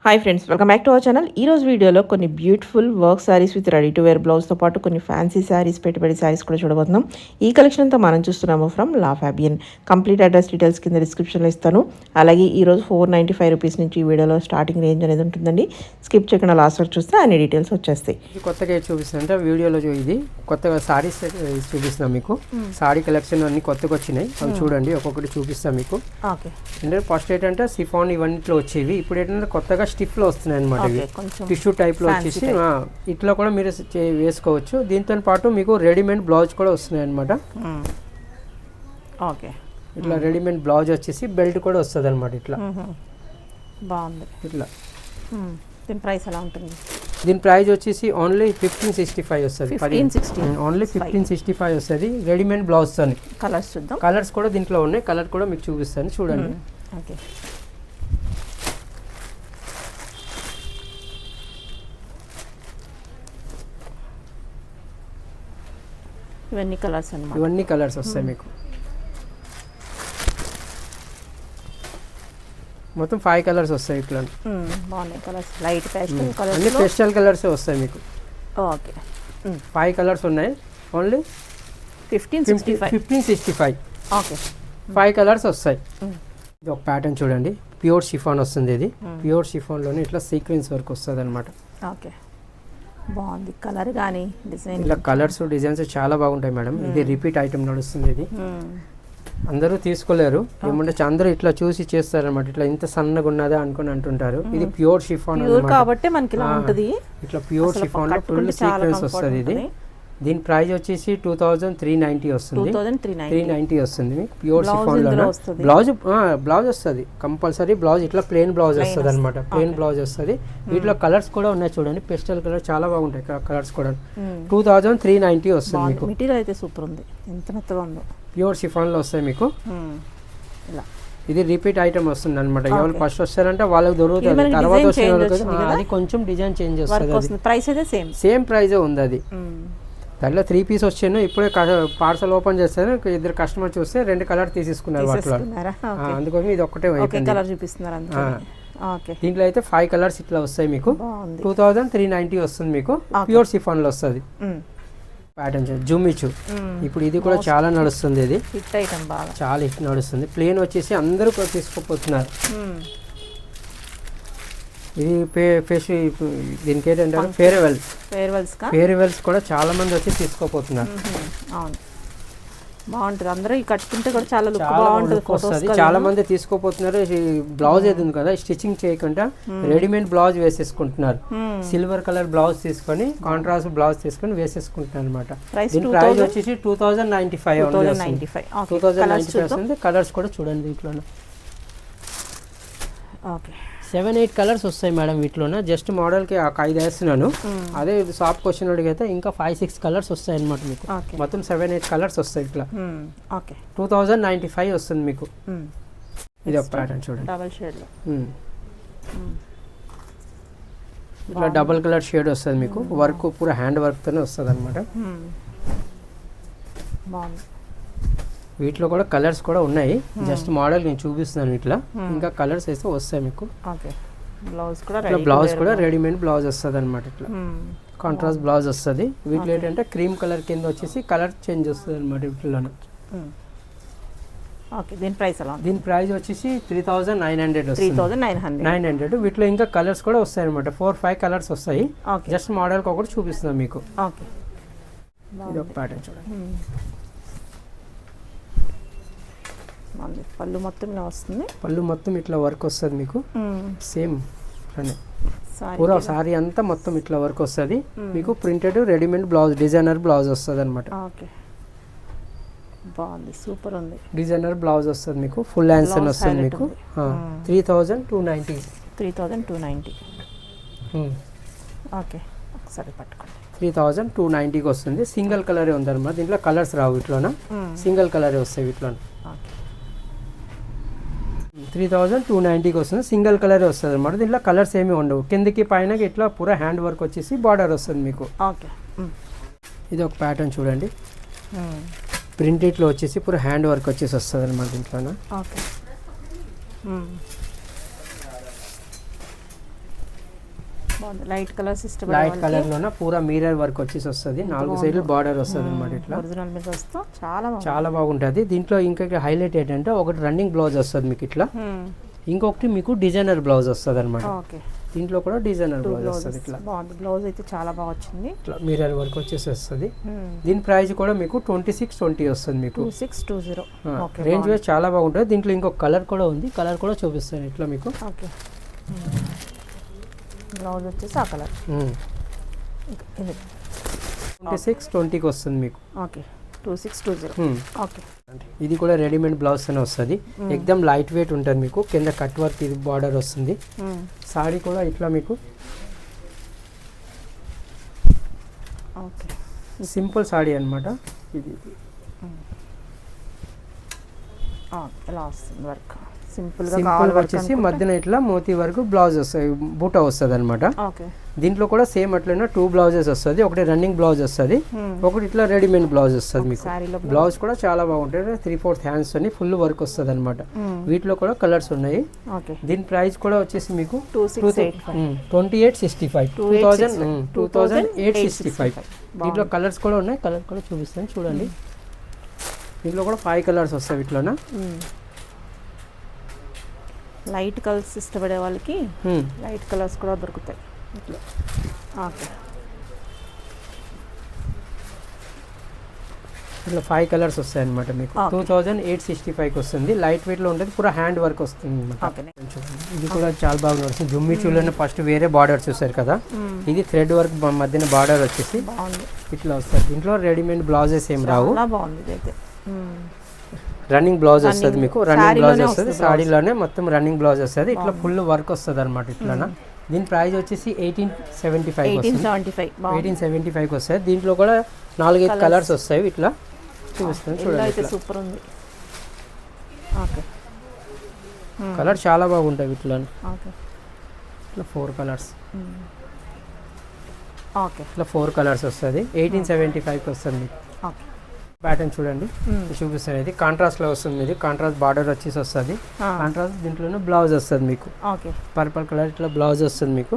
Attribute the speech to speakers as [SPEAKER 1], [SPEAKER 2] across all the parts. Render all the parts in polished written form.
[SPEAKER 1] Hi friends, welcome back to our channel. ఈ రోజు వీడియోలో కొన్ని beautiful work sarees with ready to wear బ్లౌజ్తో పాటు కొన్ని ఫ్యాన్సీ శారీస్, పెట్టుబడి శారీస్ కూడా చూడబోతున్నాం. ఈ కలెక్షన్ అంతా మనం చూస్తున్నాము from law Fabian. Complete address details కింద డిస్క్రిప్షన్లో ఇస్తాను. అలాగే ఈరోజు 495 రూపీస్ నుంచి ఈ వీడియోలో స్టార్టింగ్ రేంజ్ అనేది ఉంటుందండి. స్కిప్ చేయకుండా లాస్ట్ వరకు చూస్తే అన్ని డీటెయిల్స్ వచ్చేస్తాయి.
[SPEAKER 2] కొత్తగా చూపిస్తుంది అంటే వీడియోలో ఇది కొత్తగా సారీస్ చూపిస్తున్నాం మీకు. సారీ కలెక్షన్ అన్ని కొత్తగా వచ్చినాయి, అవి చూడండి. ఒక్కొక్కటి చూపిస్తాం మీకు. అంటే ఫస్ట్ ఏంటంటే సిఫాన్ ఇవన్నిట్లో వచ్చేవి, ఇప్పుడు ఏంటంటే కొత్తగా స్టిఫ్లో వస్తున్నాయి అనమాట. ఇవి టిష్యూ టైప్లో వచ్చేసి ఇట్లా కూడా మీరు వేసుకోవచ్చు. దీంతో పాటు మీకు రెడీమేడ్ బ్లౌజ్ కూడా వస్తున్నాయి అనమాట.
[SPEAKER 1] ఓకే,
[SPEAKER 2] ఇట్లా రెడీమేడ్ బ్లౌజ్ వచ్చేసి బెల్ట్ కూడా వస్తుంది అనమాట. ఇట్లా
[SPEAKER 1] బాగుంది.
[SPEAKER 2] ఇట్లా
[SPEAKER 1] దీని ప్రైస్ ఎలా ఉంటుంది?
[SPEAKER 2] దీని ప్రైస్ వచ్చేసి ఓన్లీ 1565 వస్తుంది. ఓన్లీ 1565 వస్తుంది. రెడీమేడ్ బ్లౌజ్ అని.
[SPEAKER 1] కలర్స్ చూద్దాం.
[SPEAKER 2] కలర్స్ కూడా దీంట్లో ఉన్నాయి. కలర్ కూడా మీకు చూపిస్తాను, చూడండి.
[SPEAKER 1] ఓకే, ఇవన్నీ కలర్స్ అన్నమాట.
[SPEAKER 2] ఇవన్నీ కలర్స్ వస్తాయి మీకు. మొత్తం 5 కలర్స్ వస్తాయి. ఇట్లా
[SPEAKER 1] బాగున్నాయి కలర్స్. లైట్ పేస్టల్ కలర్స్,
[SPEAKER 2] అన్ని పేస్టల్ కలర్స్ వస్తాయి మీకు.
[SPEAKER 1] ఓకే,
[SPEAKER 2] 5 కలర్స్ ఉన్నాయి. ఓన్లీ 1565.
[SPEAKER 1] ఓకే,
[SPEAKER 2] 5 కలర్స్ వస్తాయి. ఇది ఒక ప్యాటర్న్ చూడండి. ప్యూర్ షిఫాన్ వస్తుంది. ఇది ప్యూర్ షిఫాన్లోనే ఇట్లా సీక్వెన్స్ వర్క్ వస్తుంది అనమాట.
[SPEAKER 1] ఓకే, బాగుంది. కలర్ కానీ డిజైన్,
[SPEAKER 2] ఇట్లా కలర్స్ డిజైన్స్ చాలా బాగుంటాయి మేడం. ఇది రిపీట్ ఐటమ్ నడుస్తుంది. ఇది అందరూ తీసుకోలేరు, ఏమంటే అందరూ ఇట్లా చూసి చేస్తారనమాట. ఇట్లా ఇంత సన్నగా ఉన్నదా అనుకుని అంటుంటారు. ఇది ప్యూర్ షిఫాన్
[SPEAKER 1] కాబట్టి మనకి ఇలా ఉంటుంది.
[SPEAKER 2] ఇట్లా ప్యూర్ షిఫాన్ లో ఫుల్ సీక్వెన్స్ వస్తుంది. ఇది దీని ప్రైస్ వచ్చేసి 2390 వస్తుంది. 390 వస్తుంది మీకు. ప్యూర్ షిఫాన్ లో బ్లౌజ్ వస్తుంది కంపల్సరీ. బ్లౌజ్ ఇట్లా ప్లెయిన్ బ్లౌజ్ వస్తుంది అనమాట. ప్లెయిన్ బ్లౌజ్ వస్తుంది. వీటిలో కలర్స్ కూడా ఉన్నాయి చూడండి. పెస్టల్ కలర్ చాలా బాగుంటాయి కలర్స్ కూడా. 2390 వస్తుంది మీకు.
[SPEAKER 1] మెటీరియల్ అయితే సూపర్ ఉంది. ఎంత మెత్తగా ఉందో.
[SPEAKER 2] ప్యూర్ షిఫాన్ లో వస్తాయి మీకు. ఇది రిపీట్ ఐటమ్ వస్తుంది అనమాట. ఎవరు ఫస్ట్ వస్తారంటే వాళ్ళకి దొరుకుతుంది. తర్వాత వచ్చిన వాళ్ళకి అది కొంచెం డిజైన్ చేంజ్ వస్తుంది.
[SPEAKER 1] ప్రైస్ అయితే
[SPEAKER 2] సేమ్ ప్రైజే ఉంది. అది దాంట్లో 3 పీస్ వచ్చాను. ఇప్పుడే పార్సల్ ఓపెన్ చేస్తాను. 2 కస్టమర్ చూస్తే 2 కలర్ తీసేసుకున్నారు వాటిలో. అందుకోసం ఇది ఒక్కటే దీంట్లో అయితే 5 కలర్స్ ఇట్లా వస్తాయి మీకు. 2390 వస్తుంది మీకు. ప్యూర్ షిఫాన్ లో వస్తుంది. ప్యాటర్న్ జుమిచు ఇప్పుడు ఇది కూడా చాలా నడుస్తుంది. ఇది చాలా హిట్ నడుస్తుంది. ప్లేన్ వచ్చేసి అందరూ తీసుకోపోతున్నారు. ఇది దీనికి ఏంటంటే ఫేర్వెల్స్ కూడా చాలా మంది వచ్చి తీసుకోపోతున్నారు.
[SPEAKER 1] బాగుంటుంది. అందరూ కట్టుకుంటే కూడా చాలా బాగుంటుంది.
[SPEAKER 2] చాలా మంది తీసుకోపోతున్నారు. బ్లౌజ్ ఏది ఉంది కదా, స్టిచ్చింగ్ చేయకుండా రెడీమేడ్ బ్లౌజ్ వేసేసుకుంటున్నారు. సిల్వర్ కలర్ బ్లౌజ్ తీసుకొని కాంట్రాస్ట్ బ్లౌజ్ తీసుకొని వేసేసుకుంటున్నారు అనమాట. దీని ప్రైస్ వచ్చేసి 2095 వస్తుంది. కలర్స్ కూడా చూడండి. దీంట్లో 7-8 కలర్స్ వస్తాయి మేడం. వీటిలోనే జస్ట్ మోడల్కి 5 వేస్తున్నాను. అదే షాప్ క్వశ్చన్ అడిగితే ఇంకా 5-6 కలర్స్ వస్తాయి అనమాట మీకు. మొత్తం 7-8 కలర్స్ వస్తాయి. ఇట్లా 2095 వస్తుంది మీకు. ఇది ఒక ప్యాటర్న్ చూడండి. ఇట్లా డబుల్ కలర్ షేడ్ వస్తుంది మీకు. వర్క్ పూరా హ్యాండ్ వర్క్తోనే వస్తుంది అనమాట. వీటిలో కూడా కలర్స్ కూడా ఉన్నాయి. జస్ట్ మోడల్ నేను చూపిస్తున్నాను. ఇట్లా ఇంకా కలర్స్ అయితే వస్తాయి మీకు. బ్లౌజ్ కూడా రెడీమేడ్ బ్లౌజ్ వస్తుంది అనమాట. ఇట్లా కాంట్రాస్ట్ బ్లౌజ్ వస్తుంది. వీటిలో ఏంటంటే క్రీమ్ కలర్ కింద వచ్చేసి కలర్ చేంజ్ వస్తుంది అనమాట. వీటిలోనే దీని ప్రైస్ వచ్చేసి 3900 వస్తుంది. 900. వీటిలో ఇంకా కలర్స్ కూడా వస్తాయి అనమాట. 4-5 కలర్స్ వస్తాయి. జస్ట్ మోడల్కి ఒకటి చూపిస్తున్నాం మీకు. ఇది ఒక ప్యాటర్న్ చూడండి.
[SPEAKER 1] పళ్ళు మొత్తం ఇలా వస్తుంది.
[SPEAKER 2] పళ్ళు మొత్తం ఇట్లా వర్క్ వస్తుంది మీకు. సేమ్ పూరా సారీ అంతా మొత్తం ఇట్లా వర్క్ వస్తుంది మీకు. Printed readymade blouse, designer blouse వస్తుంది అనమాట.
[SPEAKER 1] బాగుంది, సూపర్ ఉంది.
[SPEAKER 2] డిజైనర్ బ్లౌజ్ వస్తుంది మీకు. ఫుల్ హ్యాండ్స్ అని వస్తుంది మీకు.
[SPEAKER 1] 3290. ఓకే, ఒకసారి పట్టుకోండి.
[SPEAKER 2] 3290కి వస్తుంది. సింగిల్ కలరే ఉంది అనమాట. దీంట్లో కలర్స్ రావు. వీటిలోన సింగిల్ కలరే వస్తాయి. వీటిలో 3290కి వస్తుంది. సింగిల్ కలర్ వస్తుంది అనమాట. దీంట్లో కలర్స్ ఏమి ఉండవు. కిందకి పైన ఇట్లా పూరా హ్యాండ్ వర్క్ వచ్చేసి బార్డర్ వస్తుంది మీకు. ఇది ఒక ప్యాటర్న్ చూడండి. ప్రింటెడ్లో వచ్చేసి పూరా హ్యాండ్ వర్క్ వచ్చేసి వస్తుంది అనమాట. దీంట్లో
[SPEAKER 1] బాగుంది. లైట్ కలర్స్ ఇష్టపడే
[SPEAKER 2] లైట్ కలర్ లోన పూరా మిర్రర్ వర్క్ వచ్చేసి వస్తుంది, 4 సైడ్లు బార్డర్ వస్తుంది అనమాట. ఇట్లా
[SPEAKER 1] ఒరిజినల్ మీద వస్తా
[SPEAKER 2] చాలా బాగుంటుంది. దీంట్లో ఇంకా హైలైట్ ఏంటంటే ఒకటి రన్నింగ్ బ్లౌజ్ వస్తుంది మీకు ఇట్లా, ఇంకొకటి మీకు డిజైనర్ బ్లౌజ్ వస్తుంది అనమాట.
[SPEAKER 1] ఓకే,
[SPEAKER 2] దీంట్లో కూడా డిజైనర్ బ్లౌజ్ వస్తుంది. ఇట్లా
[SPEAKER 1] బాగుంది. బ్లౌజ్ అయితే చాలా బాగా వచ్చింది.
[SPEAKER 2] ఇట్లా మిర్రర్ వర్క్ వచ్చేసి వస్తుంది. దీని ప్రైస్ కూడా మీకు 2620 వస్తుంది మీకు.
[SPEAKER 1] 2620. ఓకే,
[SPEAKER 2] రేంజ్ వైజ్ చాలా బాగుంటుంది. దీంట్లో ఇంకొక కలర్ కూడా ఉంది, కలర్ కూడా చూపిస్తాను ఇట్లా మీకు.
[SPEAKER 1] ఓకే, బ్లౌజ్ వచ్చేసి ఆ కలర్. ఇది
[SPEAKER 2] 2620కి వస్తుంది మీకు.
[SPEAKER 1] ఓకే, 2620. ఓకే,
[SPEAKER 2] ఇది కూడా రెడీమేడ్ బ్లౌజ్ అని వస్తుంది. ఎక్దమ్ లైట్ వెయిట్ ఉంటుంది మీకు. కింద కట్ వర్క్ ఇది బార్డర్ వస్తుంది. సాడీ కూడా ఇట్లా మీకు
[SPEAKER 1] ఓకే,
[SPEAKER 2] సింపుల్ సాడీ అనమాట. ఇది
[SPEAKER 1] ఎలా వస్తుంది వర్క్? సింపుల్
[SPEAKER 2] వచ్చేసి మధ్యన ఇట్లా మోతీ వరకు బ్లౌజ్ వస్తాయి, బూటా వస్తుంది అనమాట.
[SPEAKER 1] ఓకే,
[SPEAKER 2] దీంట్లో కూడా సేమ్ అట్లనే 2 బ్లౌజెస్ వస్తుంది. ఒకటి రన్నింగ్ బ్లౌజ్ వస్తుంది, ఒకటి ఇట్లా రెడీమేడ్ బ్లౌజ్ వస్తుంది మీకు. బ్లౌజ్ కూడా చాలా బాగుంటుంది. 3/4 హ్యాండ్స్ అని ఫుల్ వర్క్ వస్తుంది అనమాట. వీటిలో కూడా కలర్స్ ఉన్నాయి. దీని ప్రైస్ కూడా వచ్చేసి మీకు 2865. 2865. దీంట్లో కలర్స్ కూడా ఉన్నాయి, కలర్ కూడా చూపిస్తాను చూడండి. దీంట్లో కూడా 5 కలర్స్ వస్తాయి వీటిలోన.
[SPEAKER 1] లైట్ కలర్స్ ఇష్టపడే వాళ్ళకి లైట్ కలర్స్ కూడా దొరుకుతాయి. ఓకే,
[SPEAKER 2] ఇట్లా 5 కలర్స్ వస్తాయి అనమాట మీకు. 2865కి వస్తుంది. లైట్ వెయిట్ లో ఉంటుంది, పూరా హ్యాండ్ వర్క్ వస్తుంది అనమాట. ఇది కూడా చాలా బాగా నడుస్తుంది. జుమ్మి చూడని ఫస్ట్ వేరే బార్డర్ చూసారు కదా, ఇది థ్రెడ్ వర్క్ మధ్యన బార్డర్ వచ్చేసి ఇట్లా వస్తుంది. దీంట్లో రెడీమేడ్ బ్లౌజెస్ ఏం రావు. రన్నింగ్ బ్లౌజ్ వస్తుంది మీకు. రన్నింగ్ బ్లౌజ్ వస్తుంది, సాడీలోనే మొత్తం రన్నింగ్ బ్లౌజ్ వస్తుంది. ఇట్లా ఫుల్ వర్క్ వస్తుంది అనమాట ఇట్లానా. దీని ప్రైస్ వచ్చేసి 1875 వస్తాయి. దీంట్లో కూడా 4-5 కలర్స్ వస్తాయి. ఇట్లా చూపిస్తాను చూడండి.
[SPEAKER 1] సూపర్ ఉంది.
[SPEAKER 2] కలర్ చాలా బాగుంటాయి ఇట్లా. ఇట్లా 4 కలర్స్. ఇట్లా 4 కలర్స్ వస్తుంది. 1875కి వస్తుంది మీకు. ప్యాటర్న్ చూడండి చూపిస్తాను. ఇది కాంట్రాస్ట్ లో వస్తుంది. ఇది కాంట్రాస్ట్ బార్డర్ వచ్చేసి వస్తుంది. కాంట్రాస్ట్ దీంట్లోనే బ్లౌజ్ వస్తుంది మీకు. పర్పుల్ కలర్ ఇట్లా బ్లౌజ్ వస్తుంది మీకు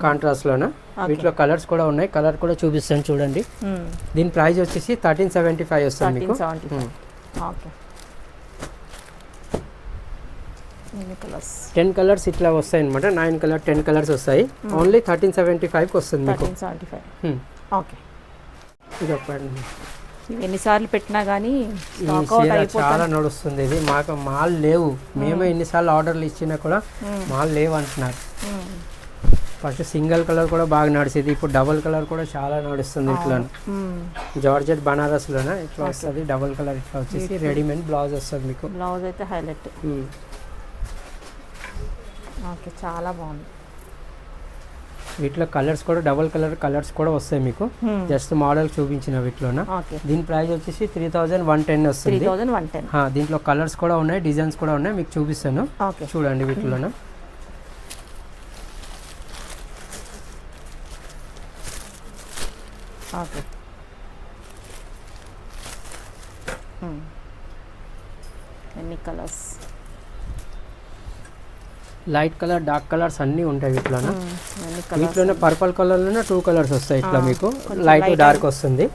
[SPEAKER 2] కాంట్రాస్ట్ లోన. వీటిలో కలర్స్ కూడా ఉన్నాయి, కలర్ కూడా చూపిస్తాను చూడండి. దీని ప్రైస్ వచ్చేసి 1375 వస్తుంది మీకు. 10 కలర్స్ ఇట్లా వస్తాయి అనమాట. 9 కలర్ 10 కలర్స్ వస్తాయి. ఓన్లీ 1375కి వస్తుంది మీకు. ఇది ఒక
[SPEAKER 1] ఎన్నిసార్లు పెట్టినా కానీ
[SPEAKER 2] చాలా నడుస్తుంది. ఇది మాకు మాల్ లేవు, మేమే ఎన్నిసార్లు ఆర్డర్లు ఇచ్చినా కూడా మాల్ లేవు అంటున్నారు. ఫస్ట్ సింగిల్ కలర్ కూడా బాగా నడిచేది, ఇప్పుడు డబుల్ కలర్ కూడా చాలా నడుస్తుంది. ఇట్లా జార్జెట్ బనారస్ లోనే ఇట్లా వస్తుంది. డబుల్ కలర్ ఇట్లా వచ్చేసి రెడీమేడ్ బ్లౌజ్ వస్తుంది మీకు.
[SPEAKER 1] బ్లౌజ్ అయితే హైలైట్. ఓకే, చాలా బాగుంది.
[SPEAKER 2] వీటిలో కలర్స్ కూడా డబుల్ కలర్ కలర్స్ కూడా వస్తాయి మీకు. జస్ట్ మోడల్ చూపించిన వీటిలోన. దీని ప్రైస్ వచ్చేసి 3110 వస్తుంది. దీంట్లో కలర్స్ కూడా ఉన్నాయి, డిజైన్స్ కూడా ఉన్నాయి, మీకు చూపిస్తాను చూడండి వీటిలోన.
[SPEAKER 1] ఎన్ని colours?
[SPEAKER 2] Light colour dark colours అన్నీ ఉంటాయి వీటిలోనే. వీటిలోనే పర్పుల్ కలర్లోనే 2 కలర్స్ వస్తాయి ఇట్లా మీకు. లైట్ డార్క్ వస్తుంది,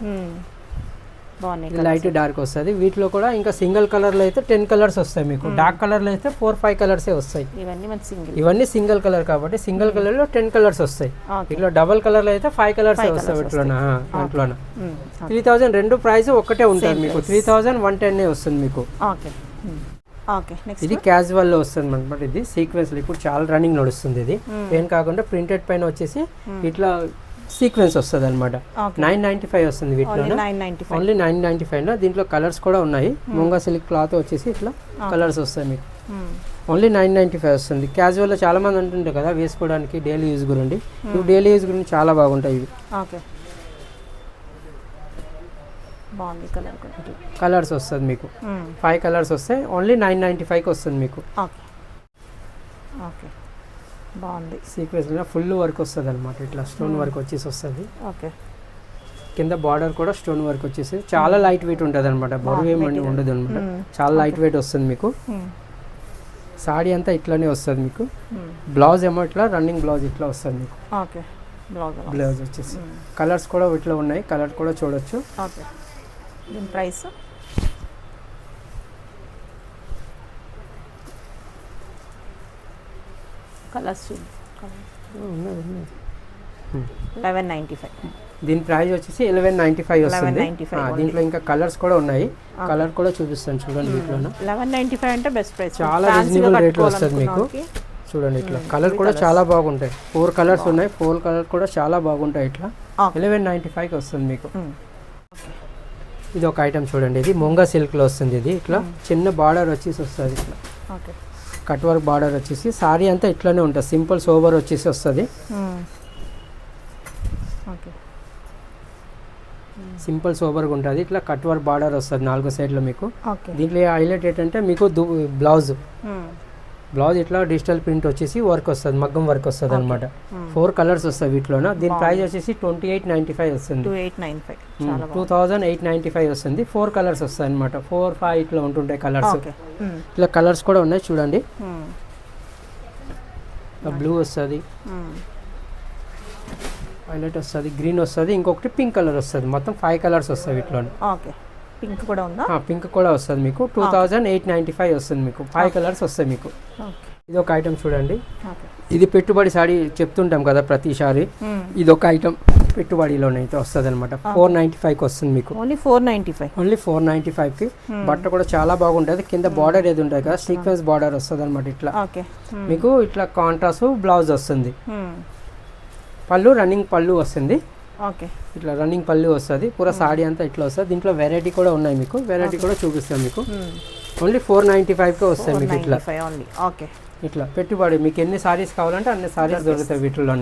[SPEAKER 2] లైట్ డార్క్ వస్తుంది. వీటిలో కూడా ఇంకా సింగిల్ కలర్లో అయితే 10 కలర్స్ వస్తాయి మీకు. డార్క్ కలర్లో అయితే 4-5 కలర్సే వస్తాయి. ఇవన్నీ సింగిల్ కలర్ కాబట్టి సింగిల్ కలర్లో 10 కలర్స్ వస్తాయి. ఇట్లా డబల్ కలర్లో అయితే 5 కలర్స్ వస్తాయి వీటిలోన. దాంట్లోన 3000 రెండు ప్రైస్ ఒకటే ఉంటుంది మీకు. 3110 వస్తుంది మీకు. ఇది క్యాజువల్ లో వస్తుంది అనమాట. ఇది సీక్వెన్స్ ఇప్పుడు చాలా రన్నింగ్ నడుస్తుంది. ఇది పెయిన్ కాకుండా ప్రింటెడ్ పైన వచ్చేసి ఇట్లా సీక్వెన్స్ వస్తుంది అనమాట. 995 వస్తుంది వీటిలో. ఓన్లీ 995 లో. దీంట్లో కలర్స్ కూడా ఉన్నాయి. ముంగా సిల్క్ క్లాత్ వచ్చేసి ఇట్లా కలర్స్ వస్తాయి మీకు. ఓన్లీ 995 వస్తుంది. క్యాజువల్ లో చాలా మంది అంటుంటారు కదా వేసుకోవడానికి డైలీ యూజ్ గురించి. ఇవి డైలీ యూజ్ గురించి చాలా బాగుంటాయి ఇవి. కలర్స్ వస్తుంది మీకు. 5 కలర్స్ వస్తాయి. ఓన్లీ 995కి వస్తుంది మీకు.
[SPEAKER 1] బాగుంది.
[SPEAKER 2] సీక్వెన్స్ ఫుల్ వర్క్ వస్తుంది అనమాట. ఇట్లా స్టోన్ వర్క్ వచ్చేసి వస్తుంది. కింద బార్డర్ కూడా స్టోన్ వర్క్ వచ్చేసి చాలా లైట్ వెయిట్ ఉంటుంది అనమాట. బరువు ఏమి ఉండదు అనమాట. చాలా లైట్ వెయిట్ వస్తుంది మీకు. సాడీ అంతా ఇట్లానే వస్తుంది మీకు. బ్లౌజ్ ఏమో ఇట్లా రన్నింగ్ బ్లౌజ్ ఇట్లా వస్తుంది మీకు.
[SPEAKER 1] ఓకే.
[SPEAKER 2] బ్లౌజ్ వచ్చేసి కలర్స్ కూడా ఇట్లా ఉన్నాయి, కలర్ కూడా చూడొచ్చు.
[SPEAKER 1] ఓకే. దీని ప్రైస్ కలర్స్ 1195.
[SPEAKER 2] దీని ప్రైస్ వచ్చేసి 1195 వస్తుంది.
[SPEAKER 1] 1195
[SPEAKER 2] దీంట్లో ఇంకా కలర్స్ కూడా ఉన్నాయి, కలర్ కూడా చూపిస్తాను చూడండి. వీటిలో
[SPEAKER 1] 1195 అంటే బెస్ట్ ప్రైస్,
[SPEAKER 2] చాలా రీజనబుల్ రేట్లో వస్తుంది మీకు. చూడండి ఇట్లా కలర్ కూడా చాలా బాగుంటాయి. 4 కలర్స్ ఉన్నాయి, 4 కలర్ కూడా చాలా బాగుంటాయి. ఇట్లా 1195కి వస్తుంది మీకు. ఇది ఒక ఐటమ్ చూడండి, ఇది మొంగా సిల్క్లో వస్తుంది. ఇది ఇట్లా చిన్న బార్డర్ వచ్చేసి వస్తుంది. ఇట్లా కట్ వర్క్ బార్డర్ వచ్చేసి సారీ అంతా ఇట్లానే ఉంటుంది, సింపుల్ సోబర్ వచ్చేసి వస్తుంది. సింపుల్ సోబర్గా ఉంటుంది. ఇట్లా కట్ వర్క్ బార్డర్ వస్తుంది 4 సైడ్లో మీకు. దీంట్లో హైలైట్ ఏంటంటే మీకు బ్లౌజ్ ఇట్లా డిజిటల్ ప్రింట్ వచ్చేసి వర్క్ వస్తుంది, మగ్గం వర్క్ వస్తుంది అనమాట. 4 కలర్స్ వస్తాయి వీటిలోన. దీని ప్రైస్ వచ్చేసి 2895 వస్తుంది. 2895 వస్తుంది. 4 కలర్స్ వస్తాయి అనమాట. 4, 5 ఇట్లా ఉంటుంటాయి కలర్స్. ఇట్లా కలర్స్ కూడా ఉన్నాయి చూడండి. బ్లూ వస్తుంది, వైలెట్ వస్తుంది, గ్రీన్ వస్తుంది, ఇంకొకటి పింక్ కలర్ వస్తుంది. మొత్తం 5 కలర్స్ వస్తాయి వీటిలో.
[SPEAKER 1] పింక్ కూడా ఉందా?
[SPEAKER 2] పింక్ కూడా వస్తుంది మీకు. 2895 వస్తుంది మీకు. 5 కలర్స్ వస్తాయి మీకు. ఇది ఒక ఐటమ్ చూడండి, ఇది పెట్టుబడి సారీ చెప్తుంటాం కదా ప్రతిసారి. ఇది ఒక ఐటమ్ పెట్టుబడిలోనే అయితే వస్తుంది అనమాట. 495కి వస్తుంది మీకు.
[SPEAKER 1] ఓన్లీ 495కి.
[SPEAKER 2] బట్ట కూడా చాలా బాగుంటుంది. కింద బార్డర్ ఏది ఉంటుంది కదా, సీక్వెన్స్ బార్డర్ వస్తుంది అనమాట. ఇట్లా మీకు ఇట్లా కాంట్రాస్ట్ బ్లౌజ్ వస్తుంది. పళ్ళు రన్నింగ్ పళ్ళు వస్తుంది. ఇట్లా రన్నింగ్ పళ్ళు వస్తుంది. పూరా సాడీ అంతా ఇట్లా వస్తుంది. దీంట్లో వెరైటీ కూడా ఉన్నాయి మీకు, వెరైటీ కూడా చూపిస్తాం మీకు. ఓన్లీ 495కే వస్తాయి మీకు. ఇట్లా పెట్టుబడి మీకు ఎన్ని సారీస్ కావాలంటే అన్ని సారీస్ దొరుకుతాయి వీటిలో.